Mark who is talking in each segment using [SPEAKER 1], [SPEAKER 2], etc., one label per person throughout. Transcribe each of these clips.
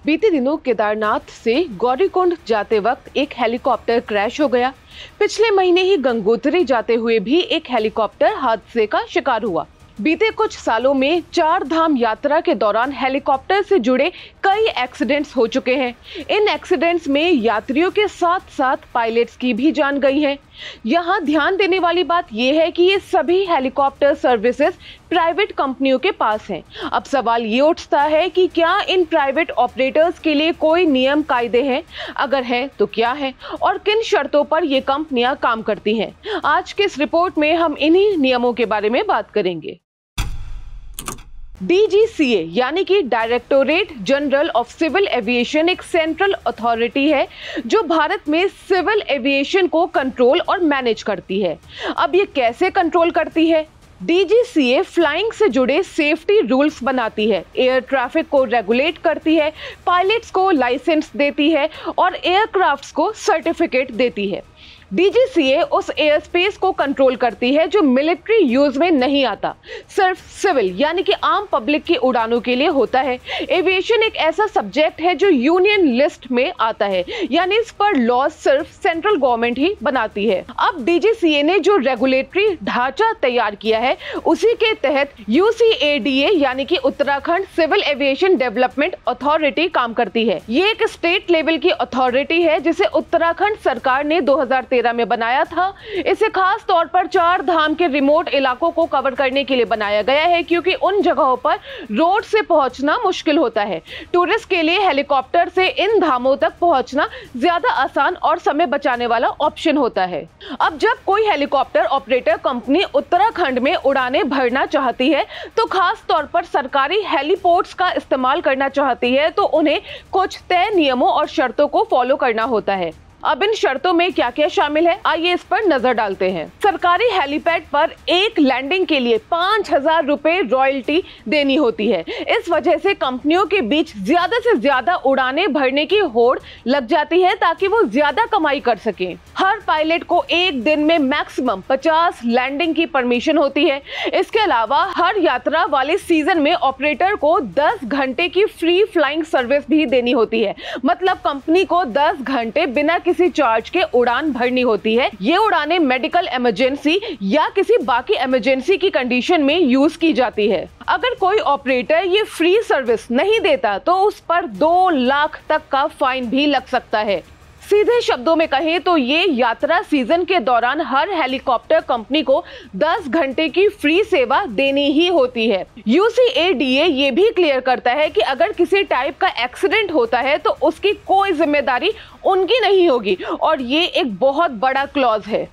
[SPEAKER 1] बीते दिनों केदारनाथ से गौरीकुंड जाते वक्त एक हेलीकॉप्टर क्रैश हो गया। पिछले महीने ही गंगोत्री जाते हुए भी एक हेलीकॉप्टर हादसे का शिकार हुआ। बीते कुछ सालों में 4 धाम यात्रा के दौरान हेलीकॉप्टर से जुड़े कई एक्सीडेंट्स हो चुके हैं। इन एक्सीडेंट्स में यात्रियों के साथ साथ पायलट्स की भी जान गई है। यहाँ ध्यान देने वाली बात यह है कि ये सभी हेलीकॉप्टर सर्विसेज प्राइवेट कंपनियों के पास हैं। अब सवाल ये उठता है कि क्या इन प्राइवेट ऑपरेटर्स के लिए कोई नियम कायदे हैं? अगर हैं तो क्या है और किन शर्तों पर ये कंपनियां काम करती हैं? आज के इस रिपोर्ट में हम इन्हीं नियमों के बारे में बात करेंगे। DGCA यानी कि directorate general of civil aviation एक सेंट्रल अथॉरिटी है जो भारत में सिविल एविएशन को कंट्रोल और मैनेज करती है। अब ये कैसे कंट्रोल करती है? DGCA फ्लाइंग से जुड़े सेफ्टी रूल्स बनाती है, एयर ट्रैफिक को रेगुलेट करती है, पायलट्स को लाइसेंस देती है और एयरक्राफ्ट्स को सर्टिफिकेट देती है। DGCA उस एयर स्पेस को कंट्रोल करती है जो मिलिट्री यूज में नहीं आता, सिर्फ सिविल यानी कि आम पब्लिक की उड़ानों के लिए होता है। एविएशन एक ऐसा सब्जेक्ट है जो यूनियन लिस्ट में आता है, यानी इस पर लॉ सिर्फ सेंट्रल गवर्नमेंट ही बनाती है। अब DGCA ने जो रेगुलेटरी ढांचा तैयार किया है उसी के तहत UCADA यानी कि Uttarakhand civil aviation development authority काम करती है। ये एक स्टेट लेवल की अथॉरिटी है जिसे उत्तराखंड सरकार ने 2013 में बनाया था। इसे खास तौर पर 4 धाम के रिमोट इलाकों को कवर करने के लिए बनाया गया है, क्योंकि उन जगहों पर रोड से पहुंचना मुश्किल होता है। टूरिस्ट के लिए हेलीकॉप्टर से इन धामों तक पहुंचना ज्यादा आसान और समय बचाने वाला ऑप्शन होता है। अब जब कोई हेलीकॉप्टर ऑपरेटर कंपनी उत्तराखंड में उड़ानें भरना चाहती है तो खास तौर पर सरकारी हेलीपोर्ट्स का इस्तेमाल करना चाहती है, तो उन्हें कुछ तय नियमों और शर्तों को फॉलो करना होता है। अब इन शर्तों में क्या क्या शामिल है, आइए इस पर नजर डालते हैं। सरकारी हेलीपैड पर एक लैंडिंग के लिए 5,000 रुपए रॉयल्टी देनी होती है। इस वजह से कंपनियों के बीच ज्यादा से ज्यादा उड़ानें भरने की होड़ लग जाती है ताकि वो ज्यादा कमाई कर सकें। हर पायलट को एक दिन में मैक्सिमम 50 लैंडिंग की परमिशन होती है। इसके अलावा हर यात्रा वाले सीजन में ऑपरेटर को 10 घंटे की फ्री फ्लाइंग सर्विस भी देनी होती है। मतलब कंपनी को 10 घंटे बिना किसी चार्ज के उड़ान भरनी होती है। ये उड़ानें मेडिकल इमरजेंसी या किसी बाकी इमरजेंसी की कंडीशन में यूज की जाती है। अगर कोई ऑपरेटर ये फ्री सर्विस नहीं देता तो उस पर 2 लाख तक का फाइन भी लग सकता है। सीधे शब्दों में कहें तो ये यात्रा सीजन के दौरान हर हेलीकॉप्टर कंपनी को 10 घंटे की फ्री सेवा देनी ही होती है। UCADA ये भी क्लियर करता है कि अगर किसी टाइप का एक्सीडेंट होता है तो उसकी कोई जिम्मेदारी उनकी नहीं होगी, और ये एक बहुत बड़ा क्लॉज है।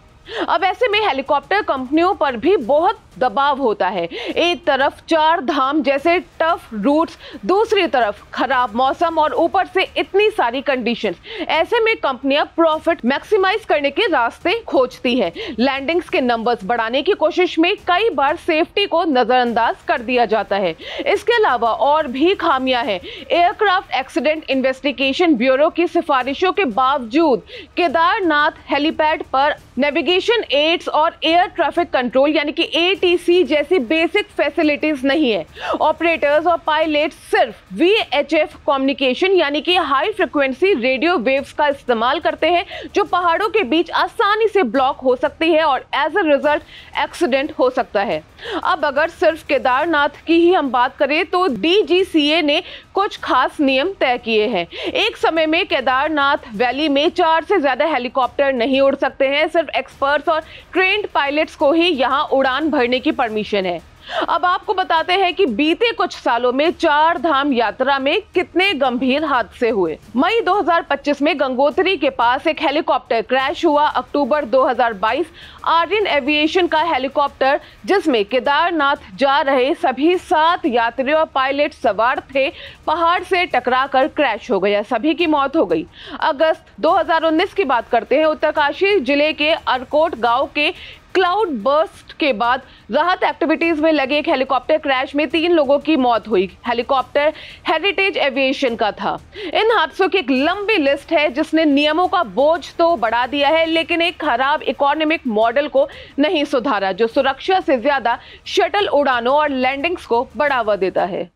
[SPEAKER 1] अब ऐसे में हेलीकॉप्टर कंपनियों पर भी बहुत दबाव होता है। एक तरफ 4 धाम जैसे टफ रूट्स, दूसरी तरफ खराब मौसम और ऊपर से इतनी सारी कंडीशंस। ऐसे में कंपनियां प्रॉफिट मैक्सिमाइज करने के रास्ते खोजती है। लैंडिंग्स के नंबर्स बढ़ाने की कोशिश में कई बार सेफ्टी को नजरअंदाज कर दिया जाता है। इसके अलावा और भी खामियां हैं। एयरक्राफ्ट एक्सीडेंट इन्वेस्टिगेशन ब्यूरो की सिफारिशों के बावजूद केदारनाथ हेलीपैड पर नेविगेशन एड्स और एयर ट्रैफिक कंट्रोल यानी कि ATC जैसी बेसिक फैसिलिटीज नहीं है। ऑपरेटर्स और पायलट्स सिर्फ VHF कम्युनिकेशन यानी कि हाई फ्रिक्वेंसी रेडियो वेव्स का इस्तेमाल करते हैं, जो पहाड़ों के बीच आसानी से ब्लॉक हो सकती है और एज अ रिजल्ट एक्सीडेंट हो सकता है। अब अगर सिर्फ केदारनाथ की ही हम बात करें तो DGCA ने कुछ खास नियम तय किए हैं। एक समय में केदारनाथ वैली में 4 से ज्यादा हेलीकॉप्टर नहीं उड़ सकते हैं। सिर्फ एक्सपर्ट्स और ट्रेंड पायलट्स को ही यहां उड़ान भरने की परमिशन है। अब आपको बताते हैं कि बीते कुछ सालों में 4 धाम यात्रा में कितने गंभीर हादसे हुए। मई 2025 में गंगोत्री के पास एक हेलीकॉप्टर क्रैश हुआ। अक्टूबर 2022 आर्यन एविएशन का हेलीकॉप्टर जिसमें केदारनाथ जा रहे सभी 7 यात्री और पायलट सवार थे, पहाड़ से टकराकर क्रैश हो गया। सभी की मौत हो गई। अगस्त 2019 की बात करते हैं। उत्तरकाशी जिले के अरकोट गांव के क्लाउड बर्स्ट के बाद राहत एक्टिविटीज में लगे एक हेलीकॉप्टर क्रैश में 3 लोगों की मौत हुई। हेलीकॉप्टर हेरिटेज एविएशन का था। इन हादसों की एक लंबी लिस्ट है जिसने नियमों का बोझ तो बढ़ा दिया है, लेकिन एक खराब इकोनॉमिक मॉडल को नहीं सुधारा, जो सुरक्षा से ज्यादा शटल उड़ानों और लैंडिंग्स को बढ़ावा देता है।